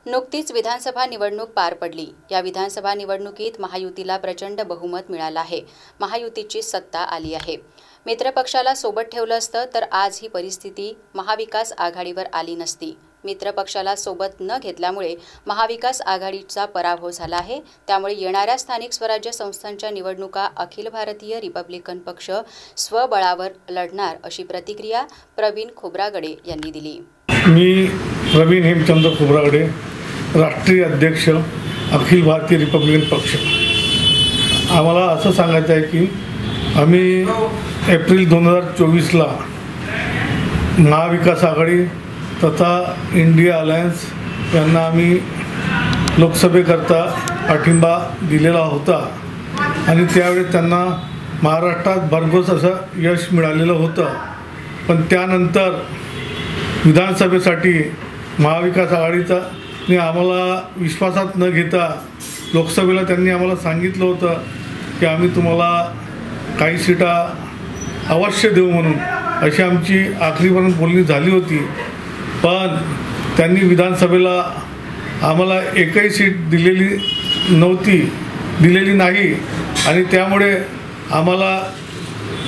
नुकतीच विधानसभा निवडणूक पार पडली। या विधानसभा निवडणुकीत महायुतीला प्रचंड बहुमत मिळालं आहे। महायुतीची सत्ता आली आहे। मित्रपक्षाला सोबत ठेवलं असतं तर आज ही परिस्थिती महाविकास आघाडीवर आली नसती। मित्रपक्षाला सोबत न घेतल्यामुळे महाविकास आघाडीचा पराभव झाला आहे। त्यामुळे येणाऱ्या स्थानिक स्वराज्य संस्थांच्या निवडणुका अखिल भारतीय रिपब्लिकन पक्ष स्वबळावर लढणार अशी प्रतिक्रिया प्रवीण खोब्रागडे यांनी दिली। मी प्रवीण हेमचंद्र खोब्रागडे, राष्ट्रीय अध्यक्ष अखिल भारतीय रिपब्लिकन पक्ष। आम्हाला असं सांगायचं आहे की आम्ही एप्रिल 2024ला महाविकास आघाडी तथा इंडिया अलायन्स यांना आम्ही लोकसभेकरता पाठिंबा दिलेला होता आणि त्यावेळी त्यांना महाराष्ट्रात भरघोस असं यश मिळालेलं होतं। पण त्यानंतर विधानसभेसाठी महाविकास आघाडीचा आम्हाला विश्वासात न घेता लोकसभेला त्यांनी आम्हाला सांगितलं होतं की आम्ही तुम्हाला काही सीटा अवश्य देऊ म्हणून, अशी आमची आखरीपर्यंत बोलणी झाली होती। पण त्यांनी विधानसभेला आम्हाला एकही सीट दिलेली नाही आणि त्यामुळे आम्हाला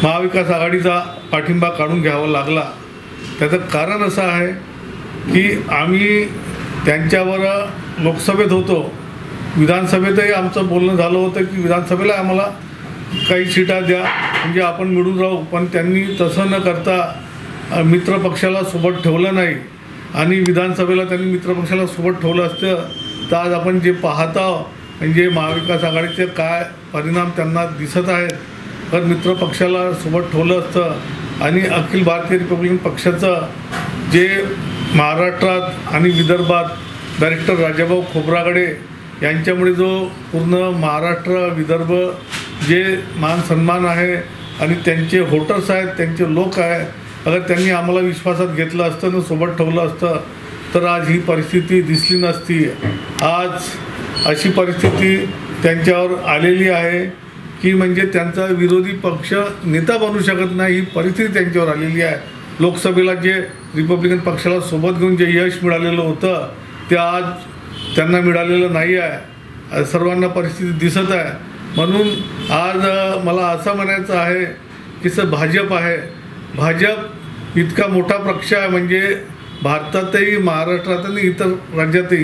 महाविकास आघाडीचा पाठिंबा काढून घ्यावा लागला। त्याचं कारण असं आहे की आम्ही त्यांच्यावर लोकसभेत होतो, विधानसभेतही आमचं बोलणं झालं होतं की विधानसभेला आम्हाला काही सीटा द्या म्हणजे आपण मिळून राहू। पण त्यांनी तसं न करता मित्रपक्षाला सोबत ठेवलं नाही आणि विधानसभेला त्यांनी मित्रपक्षाला सोबत ठेवलं असतं तर आज आपण जे पाहता म्हणजे महाविकास आघाडीचे काय परिणाम त्यांना दिसत आहेत। तर मित्रपक्षाला सोबत ठेवलं असतं आणि अखिल भारतीय रिपब्लिकन पक्षाचं जे महाराष्ट्रात आणि विदर्भात डायरेक्टर राजाभाऊ खोब्रागडे यांच्यामुळे जो पूर्ण महाराष्ट्र विदर्भ जे मान सन्मान आहे आणि त्यांचे वोटर्स आहेत, त्यांचे लोक आहे, अगर त्यांनी आम्हाला विश्वासात घेतलं असतं आणि सोबत ठेवलं असतं तर आज ही परिस्थिती दिसली नसती। आज अशी परिस्थिती त्यांच्यावर आलेली आहे की म्हणजे त्यांचा विरोधी पक्ष नेता बनू शकत नाही, ही परिस्थिती त्यांच्यावर आलेली आहे। लोकसभेला जे रिपब्लिकन पक्षाला सोबत घेऊन जे यश मिळालेलं होतं ते आज त्यांना मिळालेलं नाही आहे, सर्वांना परिस्थिती दिसत आहे। म्हणून आज मला असं म्हणायचं आहे की भाजप आहे, भाजप इतका मोठा पक्ष आहे म्हणजे भारतातही महाराष्ट्रात आणि इतर राज्यातही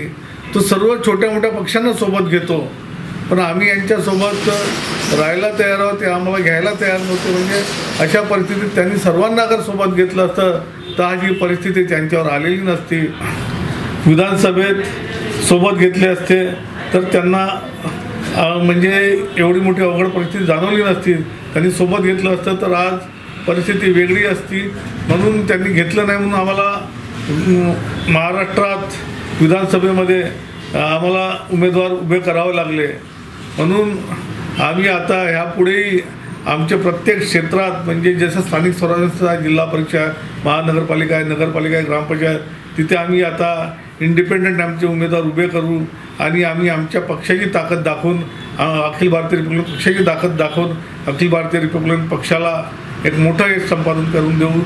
तो सर्व छोट्या मोठ्या पक्षांना सोबत घेतो। पण आम्ही यांच्यासोबत राहायला तयार आहोत, ते आम्हाला घ्यायला तयार नव्हते। म्हणजे अशा परिस्थितीत त्यांनी सर्वांना अगर सोबत घेतलं असतं तर आज ही परिस्थिती त्यांच्यावर आलेली नसती। विधानसभेत सोबत घेतले असते तर त्यांना म्हणजे एवढी मोठी अवघड परिस्थिती जाणवली नसती। त्यांनी सोबत घेतलं असतं तर आज परिस्थिती वेगळी असती। म्हणून त्यांनी घेतलं नाही म्हणून आम्हाला महाराष्ट्रात विधानसभेमध्ये आम्हाला उमेदवार उभे करावे लागले। म्हणून आम्ही आता ह्यापुढेही आमच्या प्रत्येक क्षेत्रात म्हणजे जसं स्थानिक स्वराज्य जिल्हा परिषद, महानगरपालिका आहे, नगरपालिका आहे, ग्रामपंचायत, तिथे आम्ही आता इंडिपेंडंट आमचे उमेदवार उभे करू आणि आम्ही आमच्या पक्षाची ताकद दाखवून अखिल भारतीय रिपब्लिकन पक्षाची ताकद दाखवून अखिल भारतीय रिपब्लिकन पक्षाला एक मोठं यश संपादन करून देऊ।